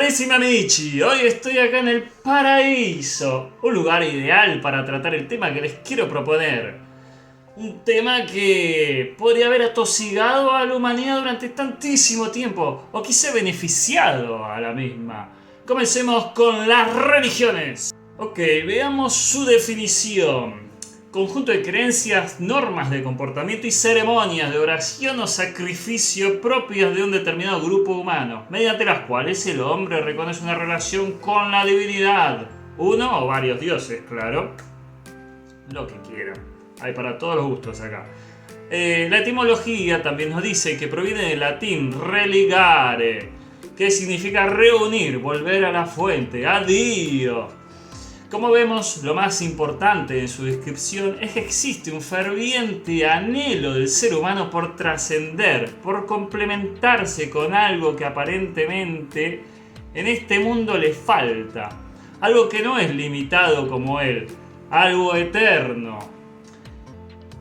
Carissimi amici, hoy estoy acá en el paraíso, un lugar ideal para tratar el tema que les quiero proponer. Un tema que podría haber atosigado a la humanidad durante tantísimo tiempo, o quizá beneficiado a la misma. Comencemos con las religiones. Ok, veamos su definición. Conjunto de creencias, normas de comportamiento y ceremonias de oración o sacrificio propias de un determinado grupo humano, mediante las cuales el hombre reconoce una relación con la divinidad, uno o varios dioses, claro, lo que quieran, hay para todos los gustos acá. La etimología también nos dice que proviene del latín religare, que significa reunir, volver a la fuente, a Dios. Como vemos, lo más importante en su descripción es que existe un ferviente anhelo del ser humano por trascender, por complementarse con algo que aparentemente en este mundo le falta, algo que no es limitado como él, algo eterno,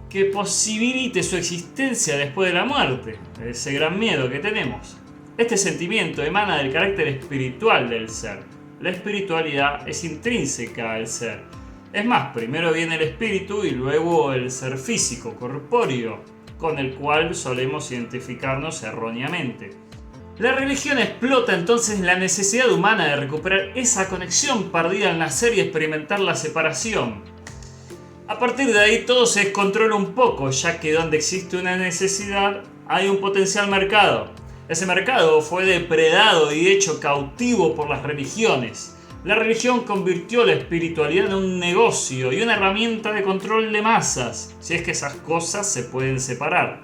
que posibilite su existencia después de la muerte, ese gran miedo que tenemos. Este sentimiento emana del carácter espiritual del ser. La espiritualidad es intrínseca al ser. Es más, primero viene el espíritu y luego el ser físico, corpóreo, con el cual solemos identificarnos erróneamente. La religión explota entonces la necesidad humana de recuperar esa conexión perdida al nacer y experimentar la separación. A partir de ahí todo se descontrola un poco, ya que donde existe una necesidad hay un potencial mercado. Ese mercado fue depredado y hecho cautivo por las religiones. La religión convirtió la espiritualidad en un negocio y una herramienta de control de masas, si es que esas cosas se pueden separar.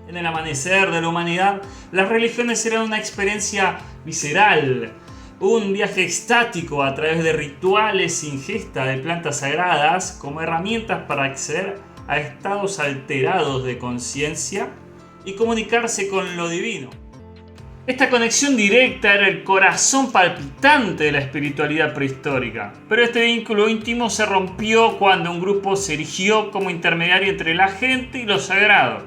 En el amanecer de la humanidad, las religiones eran una experiencia visceral, un viaje extático a través de rituales e ingesta de plantas sagradas como herramientas para acceder a estados alterados de conciencia y comunicarse con lo divino. Esta conexión directa era el corazón palpitante de la espiritualidad prehistórica, pero este vínculo íntimo se rompió cuando un grupo se erigió como intermediario entre la gente y lo sagrado.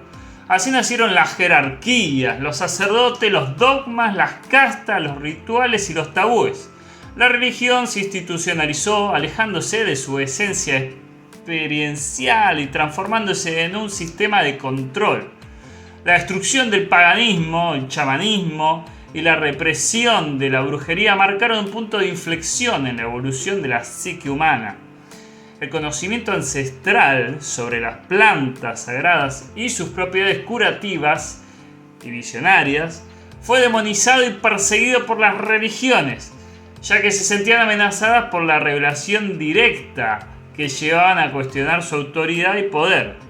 Así nacieron las jerarquías, los sacerdotes, los dogmas, las castas, los rituales y los tabúes. La religión se institucionalizó, alejándose de su esencia experiencial y transformándose en un sistema de control. La destrucción del paganismo, el chamanismo y la represión de la brujería marcaron un punto de inflexión en la evolución de la psique humana. El conocimiento ancestral sobre las plantas sagradas y sus propiedades curativas y visionarias fue demonizado y perseguido por las religiones, ya que se sentían amenazadas por la revelación directa que llevaban a cuestionar su autoridad y poder.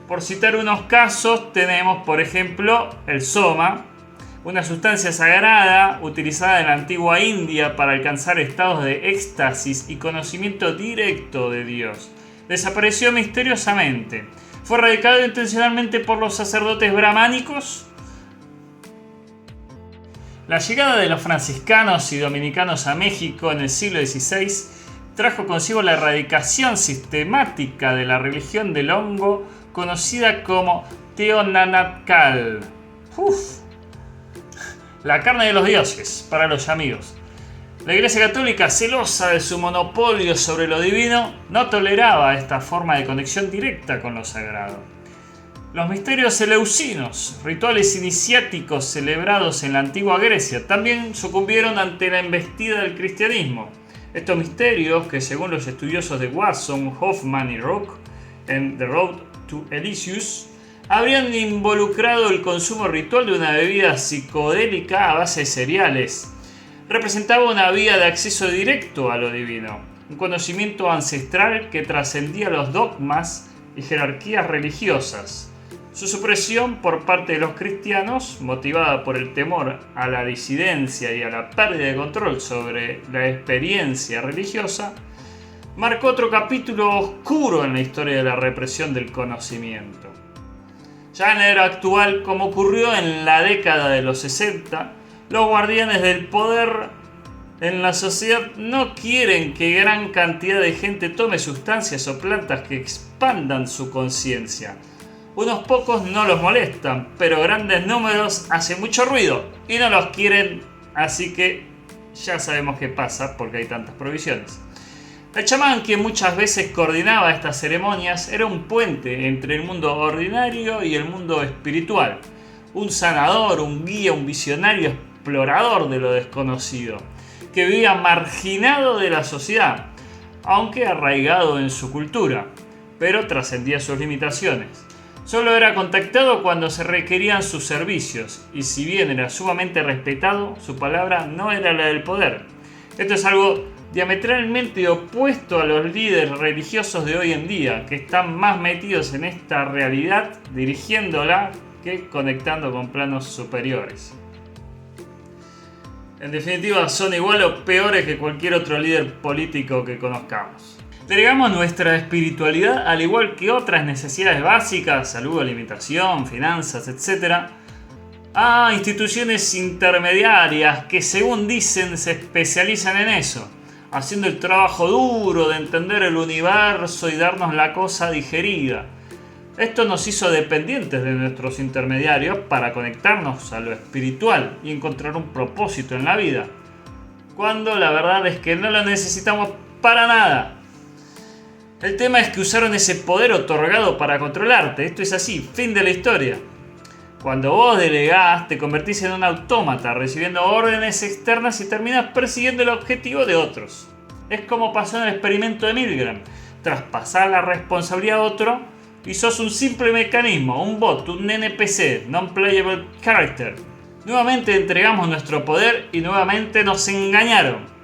Por citar unos casos, tenemos por ejemplo el soma, una sustancia sagrada utilizada en la antigua India para alcanzar estados de éxtasis y conocimiento directo de Dios. Desapareció misteriosamente. Fue erradicado intencionalmente por los sacerdotes brahmánicos. La llegada de los franciscanos y dominicanos a México en el siglo XVI trajo consigo la erradicación sistemática de la religión del hongo conocida como Teonanacatl. La carne de los dioses, para los amigos. La Iglesia Católica, celosa de su monopolio sobre lo divino, no toleraba esta forma de conexión directa con lo sagrado. Los misterios eleusinos, rituales iniciáticos celebrados en la antigua Grecia, también sucumbieron ante la embestida del cristianismo. Estos misterios, que según los estudiosos de Watson, Hoffman y Rock en The Road to Elysius, habrían involucrado el consumo ritual de una bebida psicodélica a base de cereales. Representaba una vía de acceso directo a lo divino, un conocimiento ancestral que trascendía los dogmas y jerarquías religiosas. Su supresión por parte de los cristianos, motivada por el temor a la disidencia y a la pérdida de control sobre la experiencia religiosa, marcó otro capítulo oscuro en la historia de la represión del conocimiento. Ya en la era actual, como ocurrió en la década de los 60, los guardianes del poder en la sociedad no quieren que gran cantidad de gente tome sustancias o plantas que expandan su conciencia. Unos pocos no los molestan, pero grandes números hacen mucho ruido y no los quieren así que ya sabemos qué pasa porque hay tantas provisiones. El chamán, que muchas veces coordinaba estas ceremonias, era un puente entre el mundo ordinario y el mundo espiritual. Un sanador, un guía, un visionario explorador de lo desconocido, que vivía marginado de la sociedad, aunque arraigado en su cultura, pero trascendía sus limitaciones. Solo era contactado cuando se requerían sus servicios, y si bien era sumamente respetado, su palabra no era la del poder. Esto es algo diametralmente opuesto a los líderes religiosos de hoy en día, que están más metidos en esta realidad dirigiéndola que conectando con planos superiores. En definitiva, son igual o peores que cualquier otro líder político que conozcamos. Delegamos nuestra espiritualidad, al igual que otras necesidades básicas, salud, alimentación, finanzas, etc., a instituciones intermediarias que, según dicen, se especializan en eso, haciendo el trabajo duro de entender el universo y darnos la cosa digerida. Esto nos hizo dependientes de nuestros intermediarios para conectarnos a lo espiritual y encontrar un propósito en la vida, cuando la verdad es que no lo necesitamos para nada. El tema es que usaron ese poder otorgado para controlarte. Esto es así, fin de la historia. Cuando vos delegás, te convertís en un autómata, recibiendo órdenes externas y terminás persiguiendo el objetivo de otros. Es como pasó en el experimento de Milgram. Traspasar la responsabilidad a otro y sos un simple mecanismo, un bot, un NPC, Non-Playable Character. Nuevamente entregamos nuestro poder y nuevamente nos engañaron.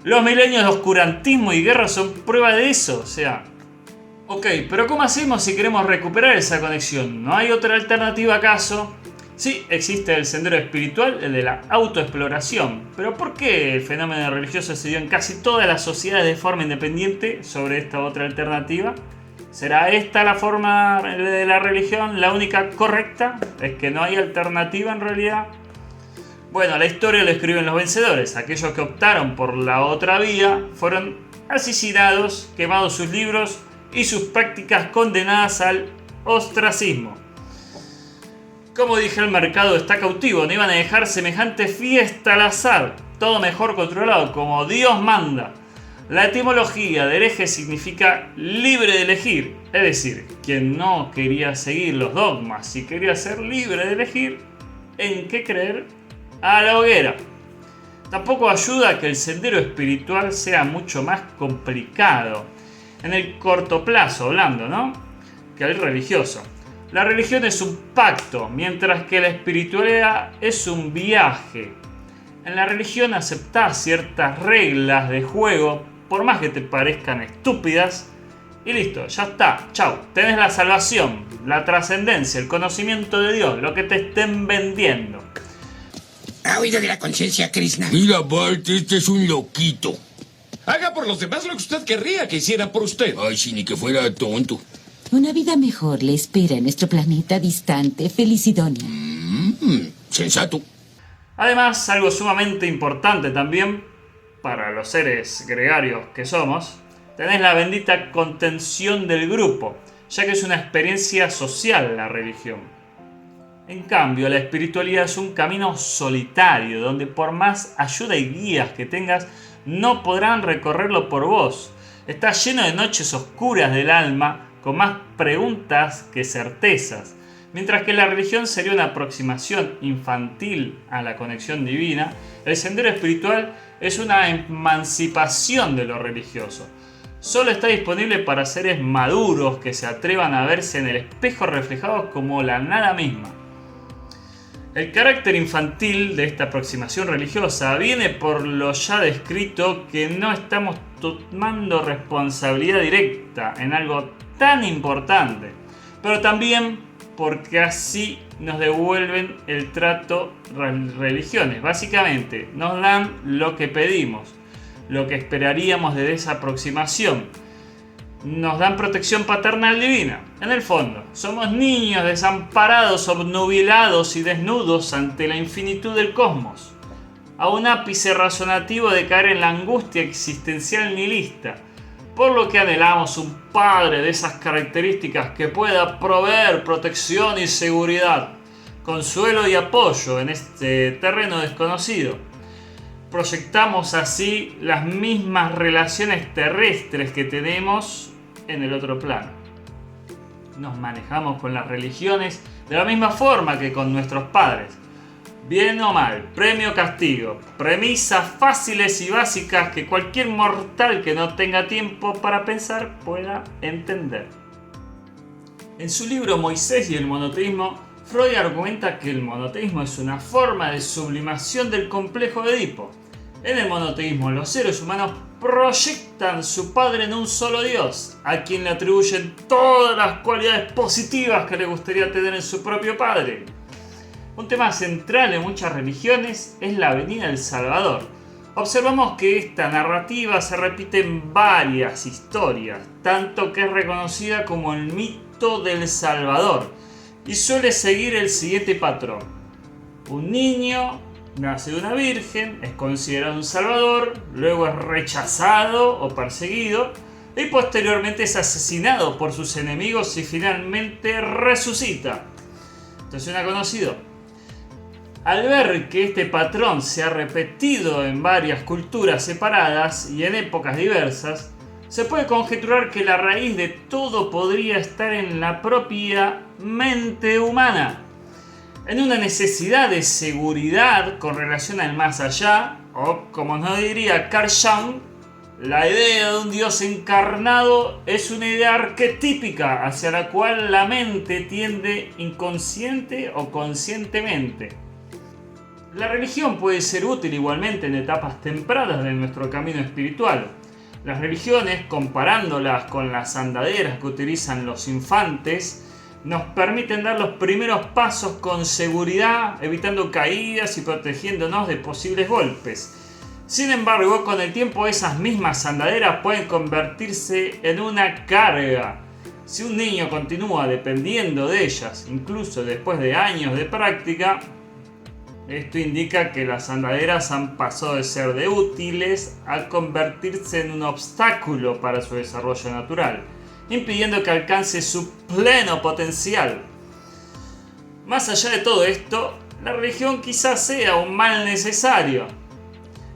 Los milenios de oscurantismo y guerra son prueba de eso, Ok, pero ¿cómo hacemos si queremos recuperar esa conexión? ¿No hay otra alternativa acaso? Sí, existe el sendero espiritual, el de la autoexploración. Pero ¿por qué el fenómeno religioso se dio en casi todas las sociedades de forma independiente sobre esta otra alternativa? ¿Será esta la forma de la religión, la única correcta? ¿Es que no hay alternativa en realidad? Bueno, la historia lo escriben los vencedores. Aquellos que optaron por la otra vía fueron asesinados, quemados sus libros y sus prácticas condenadas al ostracismo. Como dije, el mercado está cautivo, no iban a dejar semejante fiesta al azar, todo mejor controlado, como Dios manda. La etimología de hereje significa libre de elegir, es decir, quien no quería seguir los dogmas y quería ser libre de elegir en qué creer, a la hoguera. Tampoco ayuda que el sendero espiritual sea mucho más complicado, en el corto plazo hablando, ¿no?, que el religioso. La religión es un pacto, mientras que la espiritualidad es un viaje. En la religión aceptás ciertas reglas de juego, por más que te parezcan estúpidas, y listo, ya está, chau. Tenés la salvación, la trascendencia, el conocimiento de Dios, lo que te estén vendiendo. ¿Ha oído de la conciencia Krishna? Mira, Bart, este es un loquito. Haga por los demás lo que usted querría que hiciera por usted. Ay, si ni que fuera tonto. Una vida mejor le espera en nuestro planeta distante, Felicidonia. Sensato. Además, algo sumamente importante también para los seres gregarios que somos, tenés la bendita contención del grupo, ya que es una experiencia social la religión. En cambio, la espiritualidad es un camino solitario, donde por más ayuda y guías que tengas, no podrán recorrerlo por vos. Está lleno de noches oscuras del alma, con más preguntas que certezas. Mientras que la religión sería una aproximación infantil a la conexión divina, el sendero espiritual es una emancipación de lo religioso. Solo está disponible para seres maduros que se atrevan a verse en el espejo reflejados como la nada misma. El carácter infantil de esta aproximación religiosa viene por lo ya descrito, que no estamos tomando responsabilidad directa en algo tan importante, pero también porque así nos devuelven el trato religiones. Básicamente nos dan lo que pedimos, lo que esperaríamos de esa aproximación. Nos dan protección paternal divina. En el fondo, somos niños desamparados, obnubilados y desnudos ante la infinitud del cosmos, a un ápice razonativo de caer en la angustia existencial nihilista, por lo que anhelamos un padre de esas características que pueda proveer protección y seguridad, consuelo y apoyo en este terreno desconocido. proyectamos así las mismas relaciones terrestres que tenemos en el otro plano. Nos manejamos con las religiones de la misma forma que con nuestros padres. Bien o mal, premio o castigo, premisas fáciles y básicas que cualquier mortal que no tenga tiempo para pensar pueda entender. En su libro Moisés y el monoteísmo, Freud argumenta que el monoteísmo es una forma de sublimación del complejo de Edipo. En el monoteísmo, los seres humanos proyectan su padre en un solo Dios, a quien le atribuyen todas las cualidades positivas que le gustaría tener en su propio padre. Un tema central en muchas religiones es la venida del Salvador. Observamos que esta narrativa se repite en varias historias, tanto que es reconocida como el mito del Salvador, y suele seguir el siguiente patrón. Un niño nace de una virgen, es considerado un salvador, luego es rechazado o perseguido, y posteriormente es asesinado por sus enemigos y finalmente resucita. Esto suena conocido. Al ver que este patrón se ha repetido en varias culturas separadas y en épocas diversas, se puede conjeturar que la raíz de todo podría estar en la propia mente humana, en una necesidad de seguridad con relación al más allá, o como nos diría Carl Jung, la idea de un Dios encarnado es una idea arquetípica hacia la cual la mente tiende inconsciente o conscientemente. La religión puede ser útil igualmente en etapas tempranas de nuestro camino espiritual. Las religiones, comparándolas con las andaderas que utilizan los infantes, nos permiten dar los primeros pasos con seguridad, evitando caídas y protegiéndonos de posibles golpes. Sin embargo, con el tiempo esas mismas andaderas pueden convertirse en una carga. Si un niño continúa dependiendo de ellas, incluso después de años de práctica, esto indica que las andaderas han pasado de ser de útiles a convertirse en un obstáculo para su desarrollo natural, impidiendo que alcance su pleno potencial. Más allá de todo esto, la religión quizás sea un mal necesario.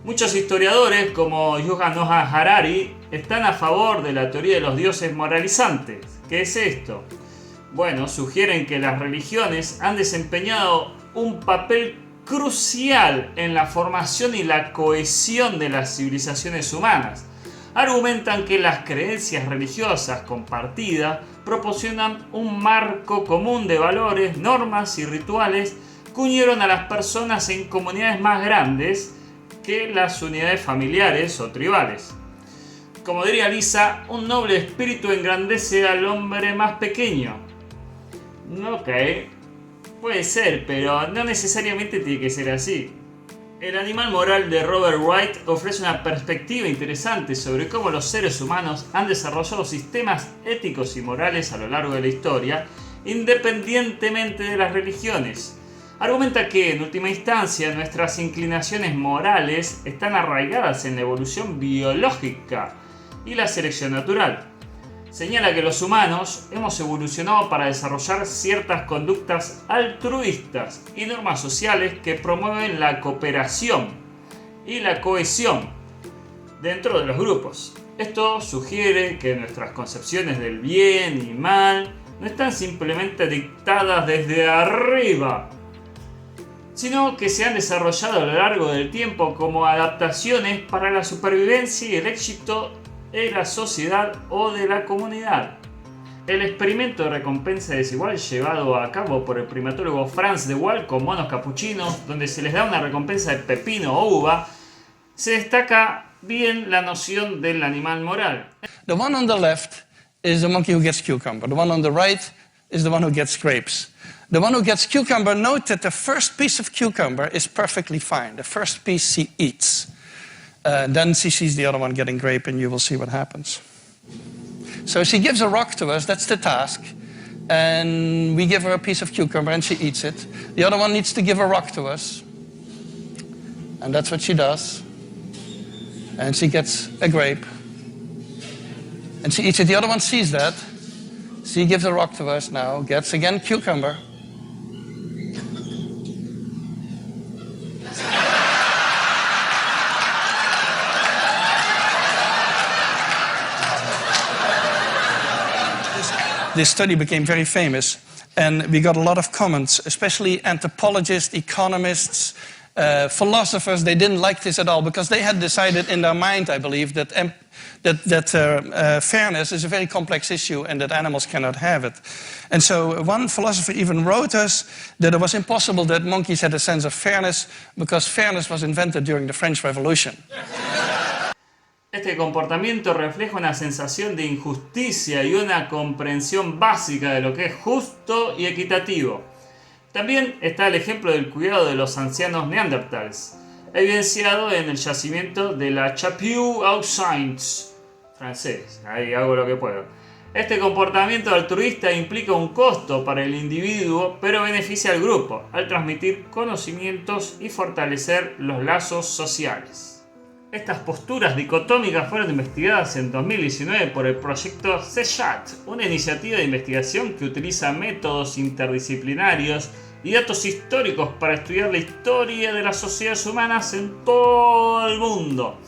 Muchos historiadores, como Yuval Noah Harari, están a favor de la teoría de los dioses moralizantes. ¿Qué es esto? Bueno, sugieren que las religiones han desempeñado un papel crucial en la formación y la cohesión de las civilizaciones humanas. Argumentan que las creencias religiosas compartidas proporcionan un marco común de valores, normas y rituales que unieron a las personas en comunidades más grandes que las unidades familiares o tribales. Como diría Lisa, un noble espíritu engrandece al hombre más pequeño. Ok, puede ser, pero no necesariamente tiene que ser así. El animal moral de Robert Wright ofrece una perspectiva interesante sobre cómo los seres humanos han desarrollado sistemas éticos y morales a lo largo de la historia, independientemente de las religiones. Argumenta que, en última instancia, nuestras inclinaciones morales están arraigadas en la evolución biológica y la selección natural. Señala que los humanos hemos evolucionado para desarrollar ciertas conductas altruistas y normas sociales que promueven la cooperación y la cohesión dentro de los grupos. Esto sugiere que nuestras concepciones del bien y mal no están simplemente dictadas desde arriba, sino que se han desarrollado a lo largo del tiempo como adaptaciones para la supervivencia y el éxito de la sociedad o de la comunidad. El experimento de recompensa desigual llevado a cabo por el primatólogo Franz de Waal con monos capuchinos, donde se les da una recompensa de pepino o uva, se destaca bien la noción del animal moral. The one on the left is the monkey who gets cucumber. The one on the right is the one who gets grapes. The one who gets cucumber, note that the first piece of cucumber is perfectly fine. The first piece he eats. Then she sees the other one getting grape and you will see what happens. So she gives a rock to us, that's the task. And we give her a piece of cucumber and she eats it. The other one needs to give a rock to us. And that's what she does. And she gets a grape. And she eats it. The other one sees that. She gives a rock to us now, gets again cucumber. This study became very famous, and we got a lot of comments, especially anthropologists, economists, philosophers. They didn't like this at all because they had decided in their mind, I believe, that fairness is a very complex issue and that animals cannot have it. And so one philosopher even wrote us that it was impossible that monkeys had a sense of fairness because fairness was invented during the French Revolution. Este comportamiento refleja una sensación de injusticia y una comprensión básica de lo que es justo y equitativo. También está el ejemplo del cuidado de los ancianos neandertales, evidenciado en el yacimiento de la Chapiou-aux-Saints, francés, ahí hago lo que puedo. Este comportamiento altruista implica un costo para el individuo, pero beneficia al grupo, al transmitir conocimientos y fortalecer los lazos sociales. Estas posturas dicotómicas fueron investigadas en 2019 por el proyecto CESHAT, una iniciativa de investigación que utiliza métodos interdisciplinarios y datos históricos para estudiar la historia de las sociedades humanas en todo el mundo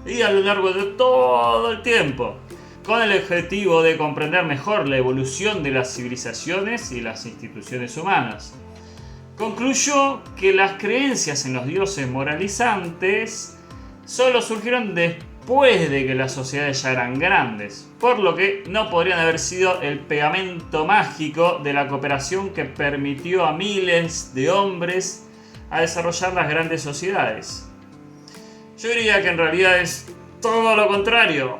y a lo largo de todo el tiempo, con el objetivo de comprender mejor la evolución de las civilizaciones y las instituciones humanas. Concluyó que las creencias en los dioses moralizantes solo surgieron después de que las sociedades ya eran grandes, por lo que no podrían haber sido el pegamento mágico de la cooperación que permitió a miles de hombres a desarrollar las grandes sociedades. Yo diría que en realidad es todo lo contrario.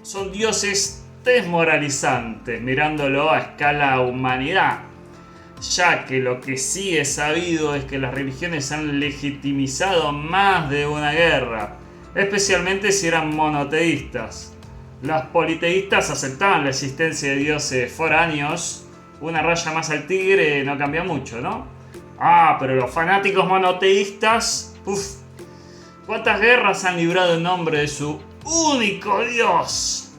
Son dioses desmoralizantes, mirándolo a escala humanidad, ya que lo que sí es sabido es que las religiones han legitimizado más de una guerra, especialmente si eran monoteístas. Los politeístas aceptaban la existencia de dioses foráneos, una raya más al tigre no cambia mucho, ¿no? Pero los fanáticos monoteístas, ¿cuántas guerras han librado en nombre de su único dios?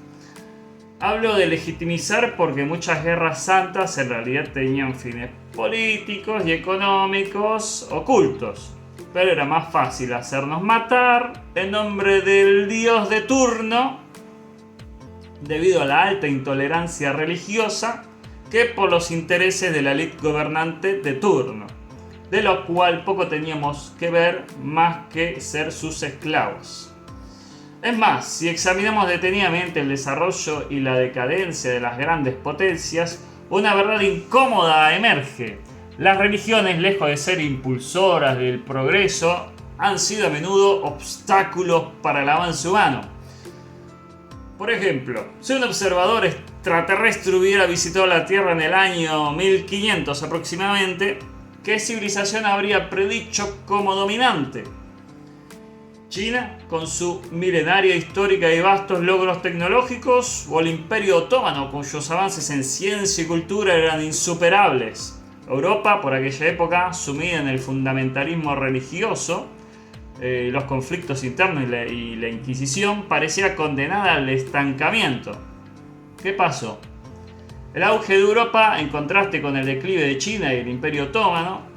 Hablo de legitimizar porque muchas guerras santas en realidad tenían fines políticos y económicos ocultos. Pero era más fácil hacernos matar en nombre del dios de turno debido a la alta intolerancia religiosa que por los intereses de la élite gobernante de turno, de lo cual poco teníamos que ver más que ser sus esclavos. Es más, si examinamos detenidamente el desarrollo y la decadencia de las grandes potencias, una verdad incómoda emerge. Las religiones, lejos de ser impulsoras del progreso, han sido a menudo obstáculos para el avance humano. Por ejemplo, si un observador extraterrestre hubiera visitado la Tierra en el año 1500 aproximadamente, ¿qué civilización habría predicho como dominante? ¿China, con su milenaria histórica y vastos logros tecnológicos? ¿O el Imperio Otomano, cuyos avances en ciencia y cultura eran insuperables? Europa, por aquella época, sumida en el fundamentalismo religioso, los conflictos internos y la Inquisición, parecía condenada al estancamiento. ¿Qué pasó? El auge de Europa, en contraste con el declive de China y el Imperio Otomano,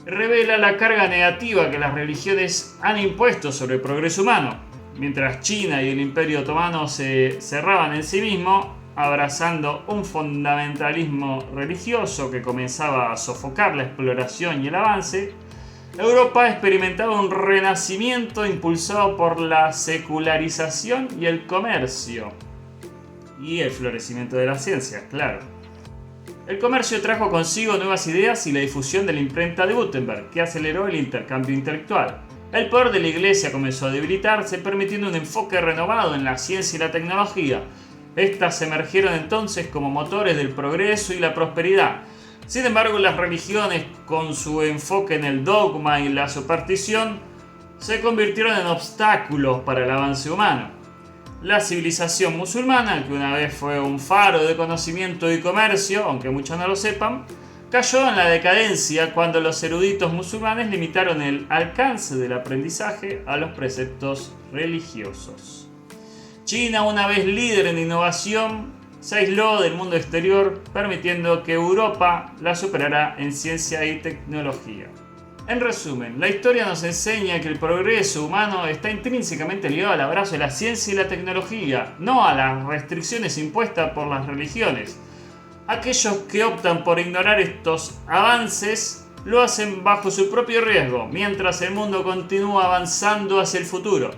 revela la carga negativa que las religiones han impuesto sobre el progreso humano. Mientras China y el Imperio Otomano se cerraban en sí mismo, abrazando un fundamentalismo religioso que comenzaba a sofocar la exploración y el avance, Europa experimentaba un renacimiento impulsado por la secularización y el comercio. Y el florecimiento de la ciencia, claro. El comercio trajo consigo nuevas ideas y la difusión de la imprenta de Gutenberg, que aceleró el intercambio intelectual. El poder de la Iglesia comenzó a debilitarse, permitiendo un enfoque renovado en la ciencia y la tecnología. Estas emergieron entonces como motores del progreso y la prosperidad. Sin embargo, las religiones, con su enfoque en el dogma y la superstición, se convirtieron en obstáculos para el avance humano. La civilización musulmana, que una vez fue un faro de conocimiento y comercio, aunque muchos no lo sepan, cayó en la decadencia cuando los eruditos musulmanes limitaron el alcance del aprendizaje a los preceptos religiosos. China, una vez líder en innovación, se aisló del mundo exterior, permitiendo que Europa la superara en ciencia y tecnología. En resumen, la historia nos enseña que el progreso humano está intrínsecamente ligado al abrazo de la ciencia y la tecnología, no a las restricciones impuestas por las religiones. Aquellos que optan por ignorar estos avances lo hacen bajo su propio riesgo, mientras el mundo continúa avanzando hacia el futuro.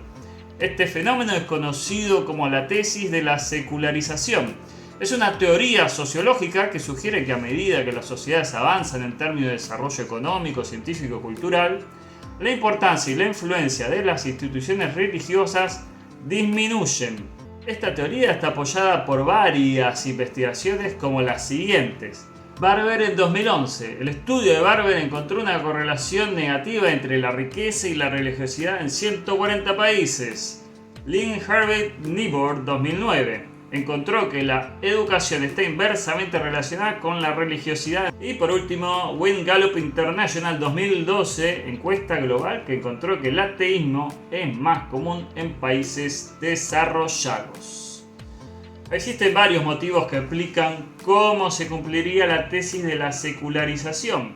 Este fenómeno es conocido como la tesis de la secularización. Es una teoría sociológica que sugiere que a medida que las sociedades avanzan en términos de desarrollo económico, científico, cultural, la importancia y la influencia de las instituciones religiosas disminuyen. Esta teoría está apoyada por varias investigaciones como las siguientes. Barber en 2011. El estudio de Barber encontró una correlación negativa entre la riqueza y la religiosidad en 140 países. Lynn Harvey Niebuhr 2009. Encontró que la educación está inversamente relacionada con la religiosidad. Y por último, Wynne Gallup International 2012, encuesta global que encontró que el ateísmo es más común en países desarrollados. Existen varios motivos que explican cómo se cumpliría la tesis de la secularización.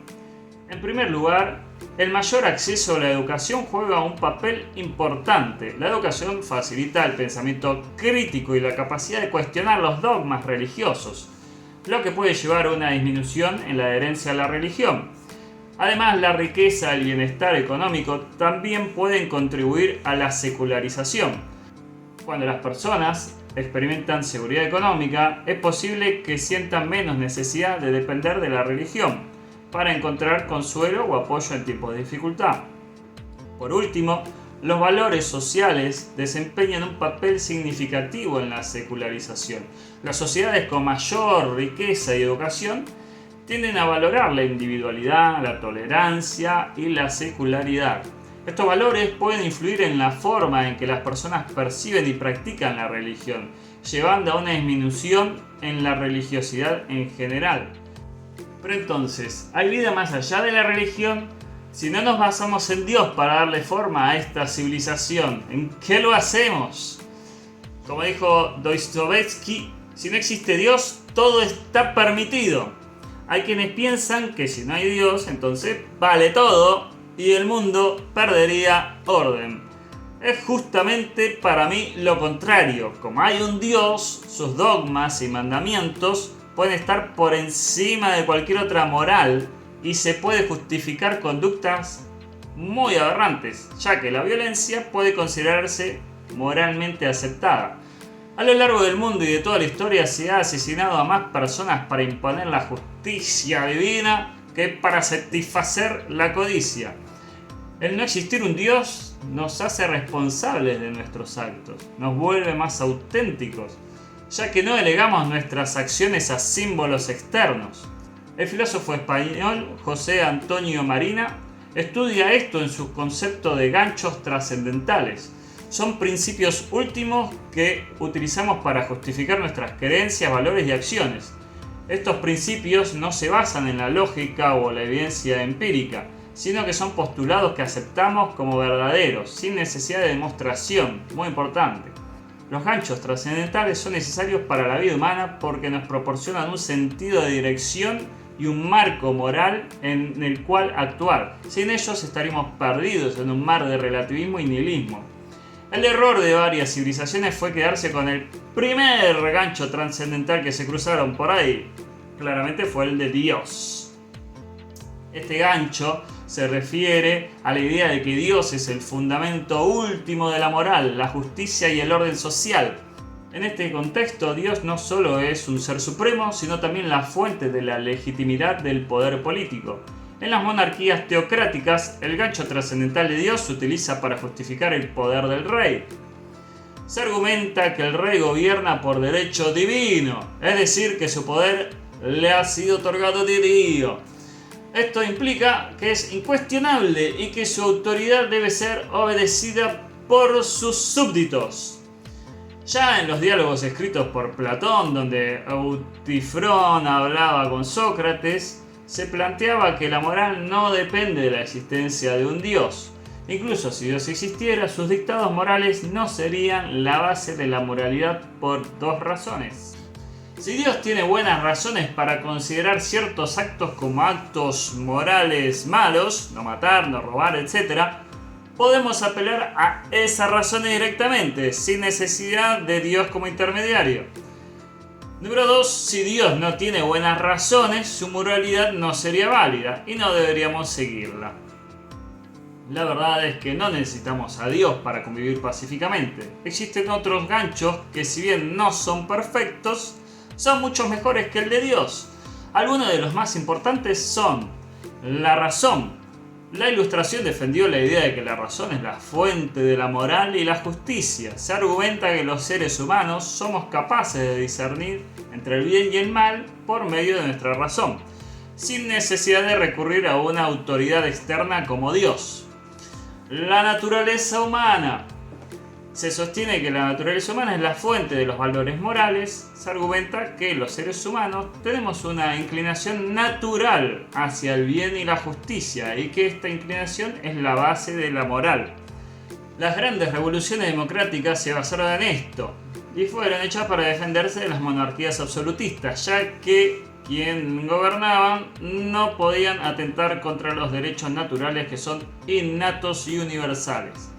En primer lugar, el mayor acceso a la educación juega un papel importante. La educación facilita el pensamiento crítico y la capacidad de cuestionar los dogmas religiosos, lo que puede llevar a una disminución en la adherencia a la religión. Además, la riqueza y el bienestar económico también pueden contribuir a la secularización. Cuando las personas experimentan seguridad económica, es posible que sientan menos necesidad de depender de la religión para encontrar consuelo o apoyo en tiempos de dificultad. Por último, los valores sociales desempeñan un papel significativo en la secularización. Las sociedades con mayor riqueza y educación tienden a valorar la individualidad, la tolerancia y la secularidad. Estos valores pueden influir en la forma en que las personas perciben y practican la religión, llevando a una disminución en la religiosidad en general. Pero entonces, ¿hay vida más allá de la religión? Si no nos basamos en Dios para darle forma a esta civilización, ¿en qué lo hacemos? Como dijo Dostoyevsky, si no existe Dios, todo está permitido. Hay quienes piensan que si no hay Dios, entonces vale todo y el mundo perdería orden. Es justamente para mí lo contrario. Como hay un Dios, sus dogmas y mandamientos pueden estar por encima de cualquier otra moral y se puede justificar conductas muy aberrantes, ya que la violencia puede considerarse moralmente aceptada. A lo largo del mundo y de toda la historia se ha asesinado a más personas para imponer la justicia divina que para satisfacer la codicia. El no existir un Dios nos hace responsables de nuestros actos, nos vuelve más auténticos, ya que no delegamos nuestras acciones a símbolos externos. El filósofo español José Antonio Marina estudia esto en su concepto de ganchos trascendentales. Son principios últimos que utilizamos para justificar nuestras creencias, valores y acciones. Estos principios no se basan en la lógica o la evidencia empírica, sino que son postulados que aceptamos como verdaderos, sin necesidad de demostración, muy importante. Los ganchos trascendentales son necesarios para la vida humana porque nos proporcionan un sentido de dirección y un marco moral en el cual actuar. Sin ellos estaríamos perdidos en un mar de relativismo y nihilismo. El error de varias civilizaciones fue quedarse con el primer gancho trascendental que se cruzaron por ahí. Claramente fue el de Dios. Este gancho se refiere a la idea de que Dios es el fundamento último de la moral, la justicia y el orden social. En este contexto, Dios no solo es un ser supremo, sino también la fuente de la legitimidad del poder político. En las monarquías teocráticas, el gancho trascendental de Dios se utiliza para justificar el poder del rey. Se argumenta que el rey gobierna por derecho divino, es decir, que su poder le ha sido otorgado de Dios. Esto implica que es incuestionable y que su autoridad debe ser obedecida por sus súbditos. Ya en los diálogos escritos por Platón, donde Eutifrón hablaba con Sócrates, se planteaba que la moral no depende de la existencia de un dios. Incluso si Dios existiera, sus dictados morales no serían la base de la moralidad por dos razones. Si Dios tiene buenas razones para considerar ciertos actos como actos morales malos, no matar, no robar, etc., podemos apelar a esas razones directamente, sin necesidad de Dios como intermediario. Número 2. Si Dios no tiene buenas razones, su moralidad no sería válida y no deberíamos seguirla. La verdad es que no necesitamos a Dios para convivir pacíficamente. Existen otros ganchos que, si bien no son perfectos, son mucho mejores que el de Dios. Algunos de los más importantes son la razón. La Ilustración defendió la idea de que la razón es la fuente de la moral y la justicia. Se argumenta que los seres humanos somos capaces de discernir entre el bien y el mal por medio de nuestra razón, sin necesidad de recurrir a una autoridad externa como Dios. La naturaleza humana. Se sostiene que la naturaleza humana es la fuente de los valores morales. Se argumenta que los seres humanos tenemos una inclinación natural hacia el bien y la justicia y que esta inclinación es la base de la moral. Las grandes revoluciones democráticas se basaron en esto y fueron hechas para defenderse de las monarquías absolutistas, ya que quien gobernaban no podían atentar contra los derechos naturales que son innatos y universales.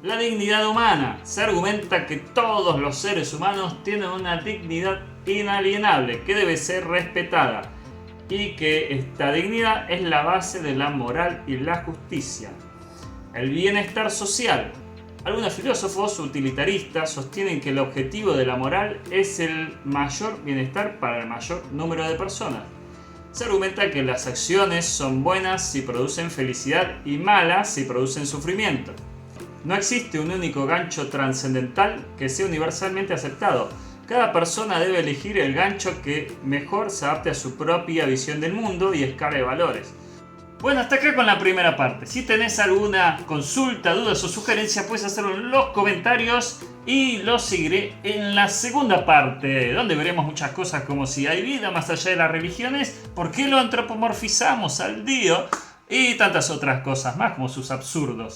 La dignidad humana. Se argumenta que todos los seres humanos tienen una dignidad inalienable que debe ser respetada y que esta dignidad es la base de la moral y la justicia. El bienestar social. Algunos filósofos utilitaristas sostienen que el objetivo de la moral es el mayor bienestar para el mayor número de personas. Se argumenta que las acciones son buenas si producen felicidad y malas si producen sufrimiento. No existe un único gancho trascendental que sea universalmente aceptado. Cada persona debe elegir el gancho que mejor se adapte a su propia visión del mundo y escala de valores. Bueno, hasta acá con la primera parte. Si tenés alguna consulta, dudas o sugerencia, puedes hacerlo en los comentarios y lo seguiré en la segunda parte, donde veremos muchas cosas como si hay vida más allá de las religiones, por qué lo antropomorfizamos al Dios y tantas otras cosas más como sus absurdos.